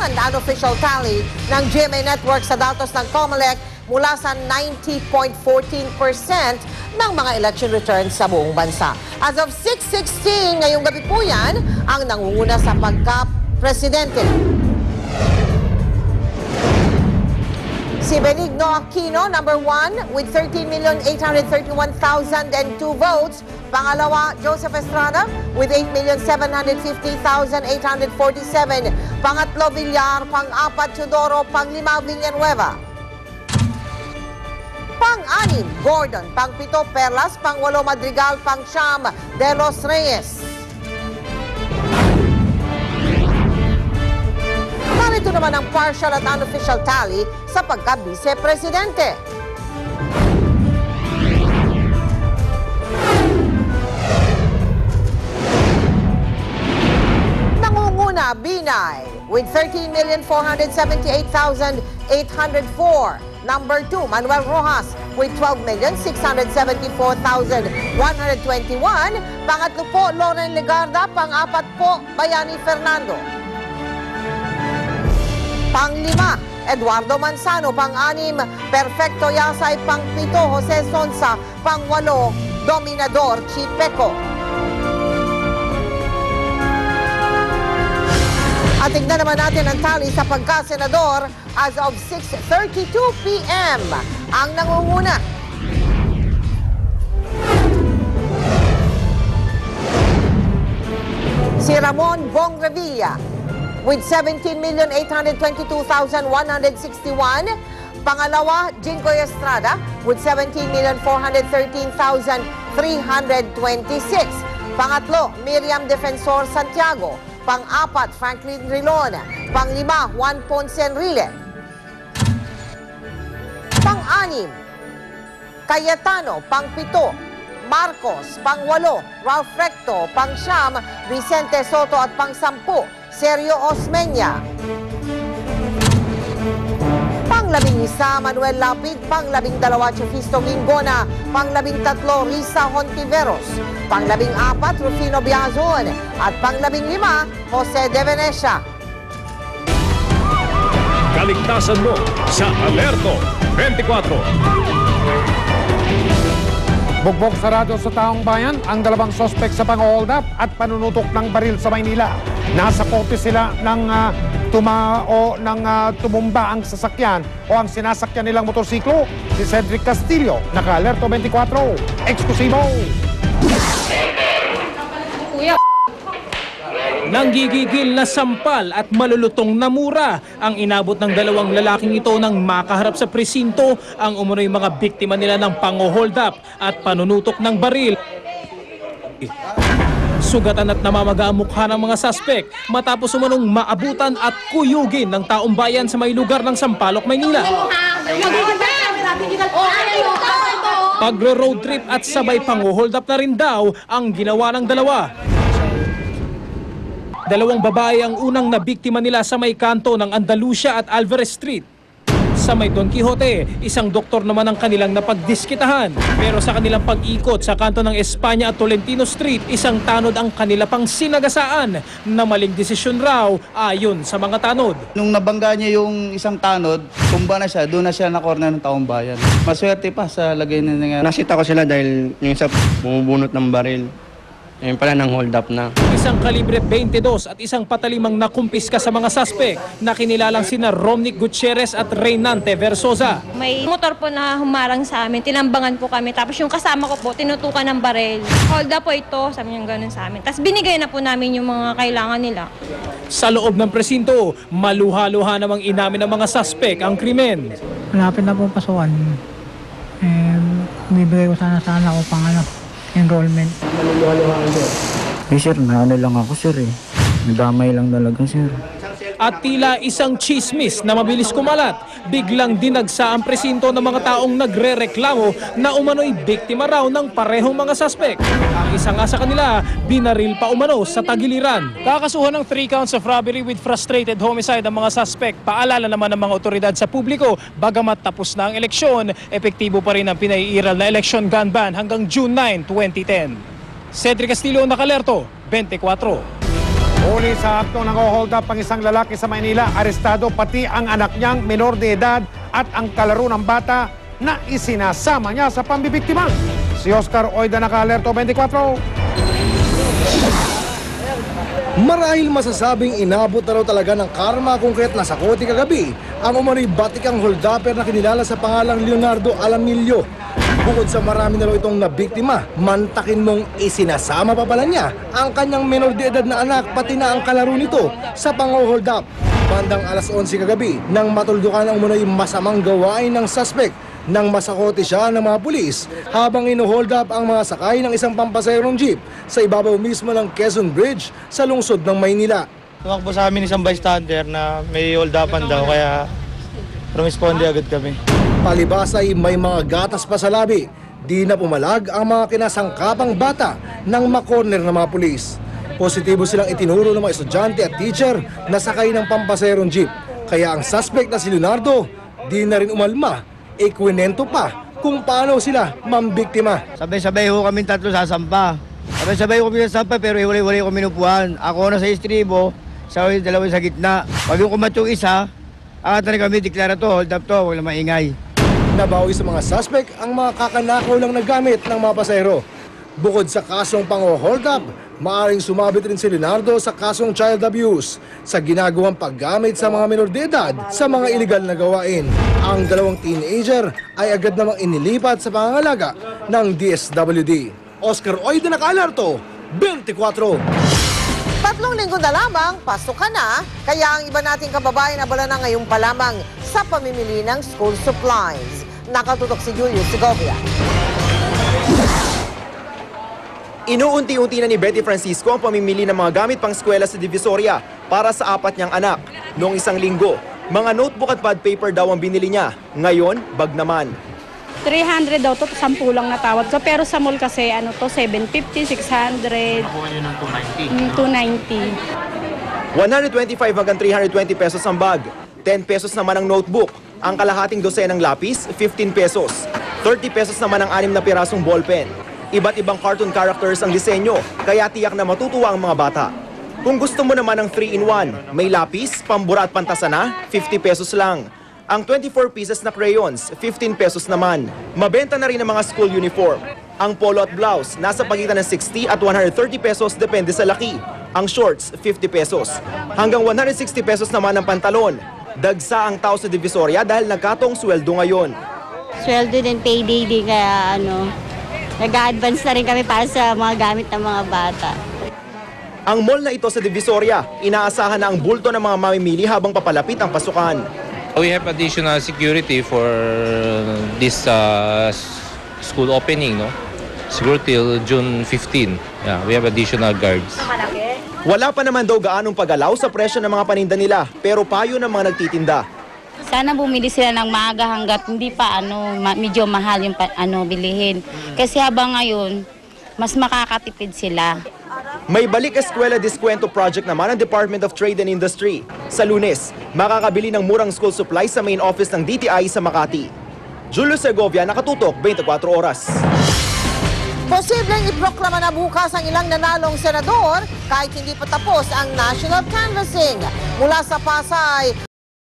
ang unofficial tally ng GMA Network sa datos ng COMELEC mula sa 90.14% ng mga election returns sa buong bansa. As of 6:16 ngayong gabi po yan, ang nangunguna sa pagka-presidente. Si Benigno Aquino, number 1, with 13,831,002 votes. Pangalawa, Joseph Estrada, with 8,750,847. Pangatlo, Villar. Pang-apat, Teodoro. Pang-lima, Villanueva. Pang-anim, Gordon. Pang-pito, Perlas. Pang-walo, Madrigal. Pang-siyam, De Los Reyes. Narito naman ang partial at unofficial tally sa pagka-vice-presidente. Nangunguna, Binay with 13,478,804. Number 2, Manuel Rojas with 12,674,121. Pangatlo po, Loren Legarda. Pang-apat po, Bayani Fernando. Pang-lima, Eduardo Manzano. Pang-anim, Perfecto Yasay. Pang-pito, Jose Sonsa. Pang-walo, Dominador Chipeco. At tignan naman natin ang tally sa pagka-senador as of 6:32 p.m. Ang nangunguna. Si Ramon Bong Revilla with 17,822,161. Pangalawa, Jingoy Estrada with 17,413,326. Pangatlo, Miriam Defensor Santiago. Pang-apat, Franklin Rilon. Pang-lima, Juan Ponce Enrile. Pang-anim, Cayetano. Pang-pito, Marcos. Pang-walo, Ralph Recto. Pang-siyam, Vicente Soto. At pang-sampu, Sergio Osmeña. Pang-labing-isa, Manuel Lapid. Pang-labing-dalawa, Chofisto Gingona. Pang-labing-tatlo, Risa Hontiveros. Pang-labing-apat, Rufino Biazon. At pang-labing-lima, Jose De Venecia. Kaligtasan mo sa Alerto 24. Bugbog sarado sa taong bayan ang dalawang sospek sa pang-hold up at panunutok ng baril sa Maynila. Nasa kote sila ng tumumba ang sasakyan o ang sinasakyan nilang motorsiklo. Si Cedric Castillo, naka-Alerto 24. Eksklusibo! Nanggigigil na sampal at malulutong na mura ang inabot ng dalawang lalaking ito nang makaharap sa presinto ang umunoy mga biktima nila ng pang-hold up at panunutok ng baril. Sugatan at namamaga ang mukha ng mga suspect matapos umunong maabutan at kuyugin ng taong bayan sa may lugar ng Sampaloc, Maynila. Pagro-road trip at sabay pang-hold up na rin daw ang ginawa ng dalawa. Dalawang babae ang unang nabiktima nila sa may kanto ng Andalusia at Alvarez Street. Sa may Don Quixote, isang doktor naman ang kanilang napagdiskitahan. Pero sa kanilang pag-ikot sa kanto ng Espanya at Tolentino Street, isang tanod ang kanila pang sinagasaan na maling desisyon raw ayon sa mga tanod. Nung nabangga niya yung isang tanod, tumba na siya, doon na siya na-corner ng taong bayan. Maswerte pa sa lagay na nangyari. Nakita ko sila dahil yung isa bumubunot ng baril. Ayun pala nang hold up na. Isang kalibre 22 at isang patalimang nakumpiska sa mga suspect na kinilalang sina Romnick Gutierrez at Reynante Versosa. May motor po na humarang sa amin, tinambangan po kami. Tapos yung kasama ko po, tinutukan ng baril. Hold up po ito, sabi niya ganun sa amin. Tapos binigay na po namin yung mga kailangan nila. Sa loob ng presinto, maluha-luha namang inamin ng mga suspect ang krimen. Malapit na po pasukan. Bibigay ko sana ako pang enrollment. Sir, naano lang ako sir eh. Nadamay lang talaga sir. At tila isang chismis na mabilis kumalat, biglang dinagsa ang presinto ng mga taong nagre-reklamo na umano'y biktima raw ng parehong mga suspect. Ang isa nga sa kanila, binaril pa umano sa tagiliran. Kakasuhan ng 3 counts of robbery with frustrated homicide ang mga suspect. Paalala naman ng mga otoridad sa publiko, bagamat tapos na ang eleksyon, epektibo pa rin ang pinaiiral na election gun ban hanggang June 9, 2010. Cedric Castillo, naka-Alerto 24. Huli sa akto ng hold up ang isang lalaki sa Maynila, arestado pati ang anak niyang minor de edad at ang kalaro ng bata na isinasama niya sa pambibiktima. Si Oscar Oida, naka-alerto 24. Marahil masasabing inabot na raw talaga ng karma konkret na sakoti kagabi ang umano'y batikang holdupper na kinilala sa pangalang Leonardo Alamillo. Bukod sa marami na raw itong nabiktima, mantakin mong isinasama pa pala niya ang kanyang minor de edad na anak pati na ang kalaro nito sa pang-hold up. Bandang alas 11 kagabi nang matuldukan ang umano'y masamang gawain ng suspect nang masakote siya ng mga pulis habang ino-hold up ang mga sakay ng isang pampasayrong jeep sa ibabaw mismo ng Quezon Bridge sa lungsod ng Maynila. Tumakbo sa amin isang bystander na may hold upan daw, kaya rumisponde agad kami. Palibas ay may mga gatas pa sa labi. Di na pumalag ang mga kinasangkapang bata nang makorner ng mga pulis. Positibo silang itinuro ng mga estudyante at teacher na sakay ng pampasayrong jeep. Kaya ang suspect na si Leonardo, di na rin umalma. Ikwinento pa kung paano sila mambiktima. Sabay-sabay ho kami tatlo sasampa. Sabay-sabay ho kami sasampa pero hiwalay-hiwalay ko minupuan. Ako na sa istribo, sa dalawa sa gitna. Pag yung kumatong isa, akatan kami, deklara to, hold up to, wala maingay. Nabawi sa mga suspect ang mga kakanakaw lang na gamit ng mga pasahero. Bukod sa kasong pang-hold up, maaaring sumabit rin si Leonardo sa kasong child abuse sa ginagawang paggamit sa mga minor de edad sa mga iligal na gawain. Ang dalawang teenager ay agad namang inilipat sa pangangalaga ng DSWD. Oscar Oida, naka-alerto 24. 3 linggo na lamang, pasok ka na, kaya ang iba nating kababayan abala na ngayon pa lamang sa pamimili ng school supplies. Nakatutok si Julius Segovia. Inuunti-unti na ni Betty Francisco ang pamimili ng mga gamit pang eskwela sa Divisoria para sa 4 niyang anak. Noong 1 linggo, mga notebook at pad paper daw ang binili niya. Ngayon, bag naman. 300 daw to, 10 lang natawad ko. Pero sa mall kasi, 750, 600. Nakuha nyo ng 225 hanggang 320 pesos ang bag. 10 pesos naman ang notebook. Ang kalahating dosenang lapis, 15 pesos. 30 pesos naman ang 6 na pirasong ballpen. Iba't ibang cartoon characters ang disenyo, kaya tiyak na matutuwa ang mga bata. Kung gusto mo naman ng 3-in-1, may lapis, pambura at pantasana, 50 pesos lang. Ang 24 pieces na crayons, 15 pesos naman. Mabenta na rin ang mga school uniform. Ang polo at blouse, nasa pagitan ng 60 at 130 pesos depende sa laki. Ang shorts, 50 pesos. Hanggang 160 pesos naman ang pantalon. Dagsa ang tao sa Divisoria dahil nagkatong sweldo ngayon. Sweldo din, payday din, kaya nag-a-advance na rin kami para sa mga gamit ng mga bata. Ang mall na ito sa Divisoria, inaasahan na ang bulto ng mga mamimili habang papalapit ang pasukan. We have additional security for this school opening, no? Siguro till June 15. Yeah, we have additional guards. Wala pa naman daw gaanong pag-alaw sa presyo ng mga paninda nila, pero payo ng mga nagtitinda. Sana bumili sila ng maaga hanggat hindi pa medyo mahal yung bilihin. Kasi habang ngayon, mas makakatipid sila. May Balik Eskwela Diskwento project naman ang Department of Trade and Industry. Sa Lunes, makakabili ng murang school supplies sa main office ng DTI sa Makati. Julio Segovia, nakatutok, 24 oras. Posibleng iproklama na bukas ang ilang nanalong senador kahit hindi pa tapos ang national canvassing. Mula sa Pasay,